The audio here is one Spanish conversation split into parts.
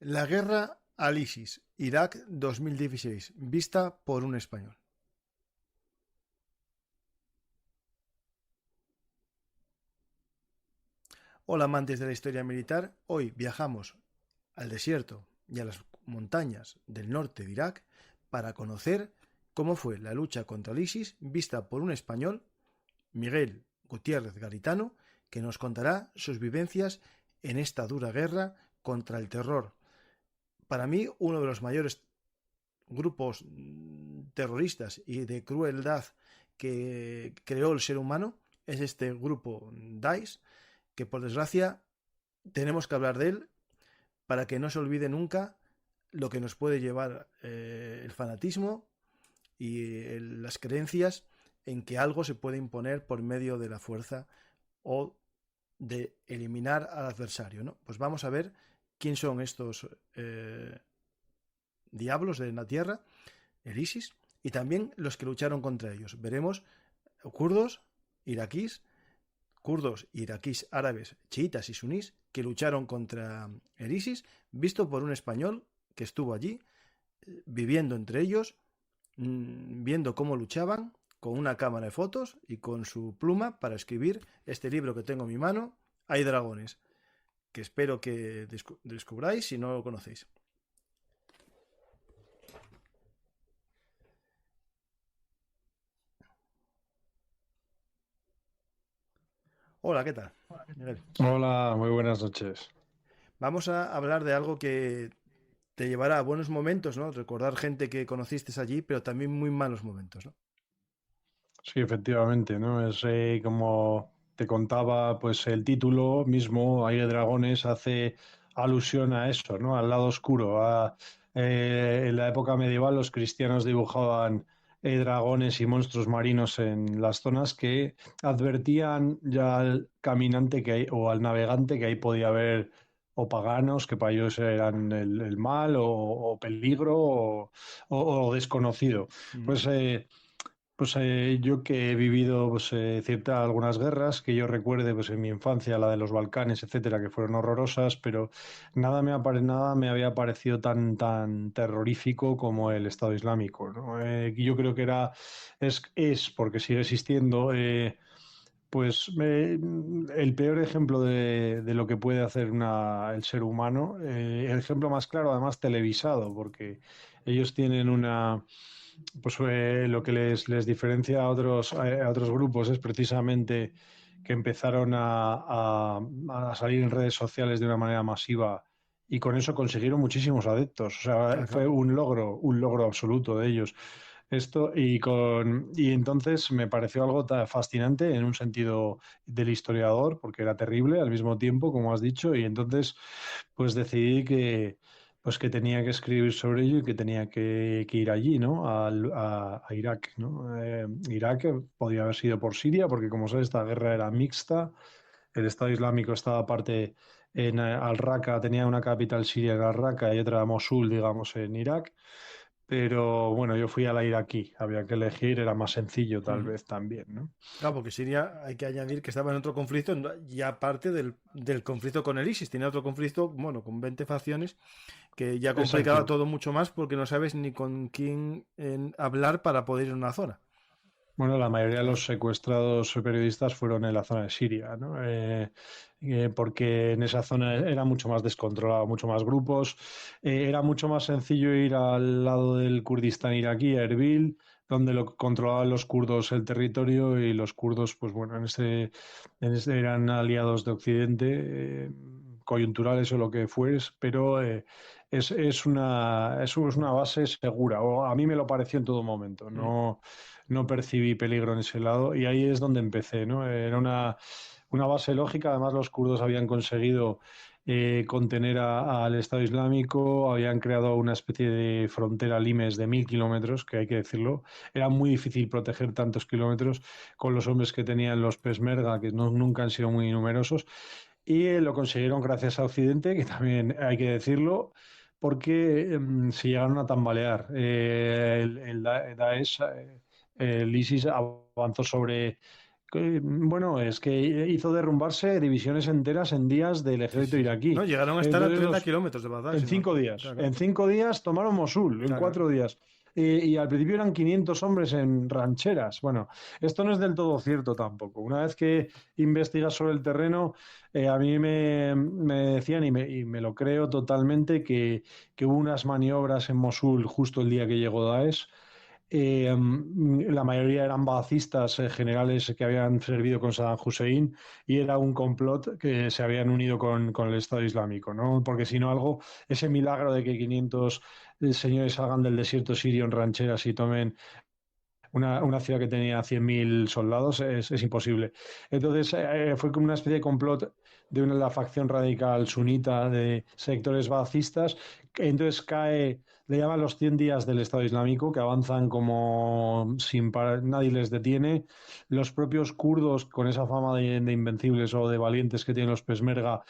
La guerra al ISIS, Irak 2016, vista por un español. Hola amantes de la historia militar, hoy viajamos al desierto y a las montañas del norte de Irak para conocer cómo fue la lucha contra el ISIS vista por un español, Miguel Gutiérrez Garitano, que nos contará sus vivencias en esta dura guerra contra el terror. Para mí, uno de los mayores grupos terroristas y de crueldad que creó el ser humano es este grupo Daesh, que por desgracia tenemos que hablar de él para que no se olvide nunca lo que nos puede llevar el fanatismo y las creencias en que algo se puede imponer por medio de la fuerza o de eliminar al adversario, ¿no? Pues vamos a ver quién son estos diablos de la tierra, el ISIS, y también los que lucharon contra ellos. Veremos kurdos, iraquíes, árabes, chiitas y sunís que lucharon contra el ISIS, visto por un español que estuvo allí, viviendo entre ellos, viendo cómo luchaban, con una cámara de fotos y con su pluma para escribir este libro que tengo en mi mano, Hay dragones, que espero que descubráis si no lo conocéis. Hola, ¿qué tal, Miguel? Hola, muy buenas noches. Vamos a hablar de algo que te llevará a buenos momentos, ¿no? Recordar gente que conociste allí, pero también muy malos momentos, ¿no? Sí, efectivamente, ¿no? Es como te contaba, pues el título mismo, Hay Dragones, hace alusión a eso, ¿no? Al lado oscuro. En la época medieval los cristianos dibujaban dragones y monstruos marinos en las zonas que advertían ya al caminante o al navegante que ahí podía haber o paganos, que para ellos eran el mal o peligro o desconocido. Mm. Pues yo que he vivido pues, algunas guerras que yo recuerde pues, en mi infancia, la de los Balcanes, etcétera, que fueron horrorosas, pero nada me había parecido tan terrorífico como el Estado Islámico, ¿no? Yo creo que es porque sigue existiendo, el peor ejemplo de lo que puede hacer el ser humano, el ejemplo más claro, además televisado, porque ellos tienen lo que les diferencia a otros grupos es precisamente que empezaron a salir en redes sociales de una manera masiva y con eso consiguieron muchísimos adeptos. O sea, fue Claro. un logro absoluto de ellos. Y entonces me pareció algo fascinante en un sentido del historiador, porque era terrible al mismo tiempo, como has dicho, y entonces pues decidí que tenía que escribir sobre ello y que tenía que ir allí, ¿no? A Irak, ¿no? Irak podía haber sido por Siria, porque como sabes, esta guerra era mixta. El Estado Islámico estaba parte en Al-Raqqa, tenía una capital siria en Al-Raqqa y otra Mosul, digamos, en Irak. Pero bueno, yo fui a la iraquí, había que elegir, era más sencillo tal Ujú. vez también, ¿no? Claro, porque Siria hay que añadir que estaba en otro conflicto, y aparte del conflicto con el ISIS, tenía otro conflicto, bueno, con 20 facciones, que ya complicaba Exacto. todo mucho más porque no sabes ni con quién hablar para poder ir a una zona. Bueno, la mayoría de los secuestrados periodistas fueron en la zona de Siria, ¿no? Porque en esa zona era mucho más descontrolado, mucho más grupos. Era mucho más sencillo ir al lado del Kurdistán iraquí, a Erbil, donde lo controlaban los kurdos el territorio y los kurdos, pues bueno, en ese eran aliados de Occidente, coyunturales o lo que fues, pero es una base segura, o a mí me lo pareció en todo momento, Mm. no percibí peligro en ese lado y ahí es donde empecé, ¿no? Era una base lógica, además los kurdos habían conseguido contener al Estado Islámico, habían creado una especie de frontera limes de 1.000 kilómetros, que hay que decirlo, era muy difícil proteger tantos kilómetros con los hombres que tenían los Peshmerga, que nunca han sido muy numerosos, y lo consiguieron gracias a Occidente, que también hay que decirlo, porque se llegaron a tambalear. El Daesh, el ISIS avanzó sobre Bueno, es que hizo derrumbarse divisiones enteras en días del ejército iraquí. No, llegaron a estar a 30 kilómetros de Bagdad. En 5 días. Claro. En 5 días tomaron Mosul, en 4 días. Y al principio eran 500 hombres en rancheras. Bueno, esto no es del todo cierto tampoco. Una vez que investigas sobre el terreno, a mí me decían, y me lo creo totalmente, que hubo unas maniobras en Mosul justo el día que llegó Daesh. La mayoría eran baacistas, generales que habían servido con Saddam Hussein, y era un complot que se habían unido con el Estado Islámico, ¿no? Porque si no, ese milagro de que 500 señores salgan del desierto sirio en rancheras y tomen una ciudad que tenía 100.000 soldados es imposible. Entonces fue como una especie de complot de la facción radical sunita de sectores baacistas. Entonces le llaman los 100 días del Estado Islámico, que avanzan como sin parar, nadie les detiene. Los propios kurdos, con esa fama de invencibles o de valientes que tienen los Peshmerga,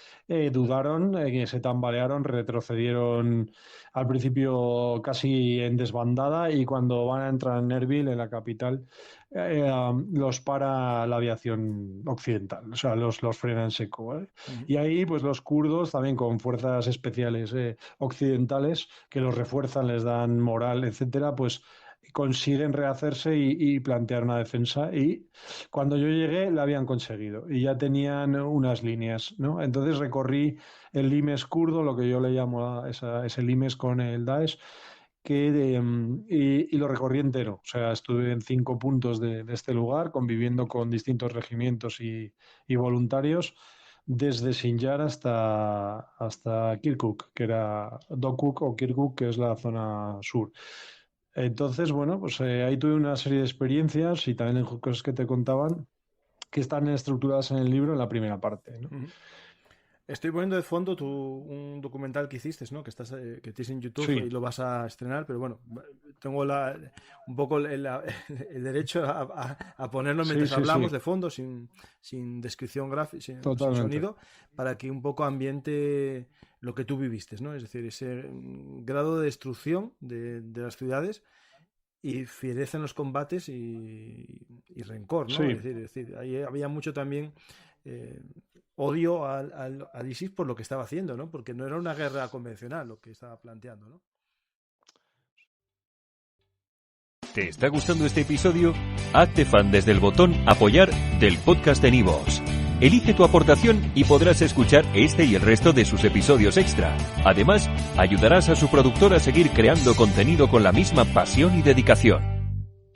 dudaron, se tambalearon, retrocedieron al principio casi en desbandada, y cuando van a entrar en Erbil, en la capital, los para la aviación occidental, o sea, los frena en seco, ¿vale? Y ahí, pues los kurdos, también con fuerzas especiales occidentales, que los refuerzan, les dan moral, etcétera, pues consiguen rehacerse y plantear una defensa, y cuando yo llegué la habían conseguido y ya tenían unas líneas, ¿no? Entonces recorrí el limes kurdo, lo que yo le llamo ese limes con el Daesh, y lo recorrí entero. O sea, estuve en 5 puntos de este lugar, conviviendo con distintos regimientos y voluntarios, desde Sinjar hasta Kirkuk, que era Dokuk o Kirkuk, que es la zona sur. Entonces, bueno, pues ahí tuve una serie de experiencias y también cosas que te contaban, que están estructuradas en el libro en la primera parte, ¿no? Estoy poniendo de fondo un documental que hiciste, ¿no? Que tienes en YouTube, sí, y lo vas a estrenar, pero bueno, tengo un poco el derecho a ponerlo mientras hablamos de fondo, sin descripción gráfica, sin sonido, para que un poco ambiente lo que tú viviste, ¿no? Es decir, ese grado de destrucción de las ciudades y fiereza en los combates y rencor, ¿no? Sí. Es decir, ahí había mucho también odio al ISIS por lo que estaba haciendo, ¿no? Porque no era una guerra convencional lo que estaba planteando, ¿no? ¿Te está gustando este episodio? Hazte fan desde el botón Apoyar del podcast de Nivos. Elige tu aportación y podrás escuchar este y el resto de sus episodios extra. Además, ayudarás a su productor a seguir creando contenido con la misma pasión y dedicación.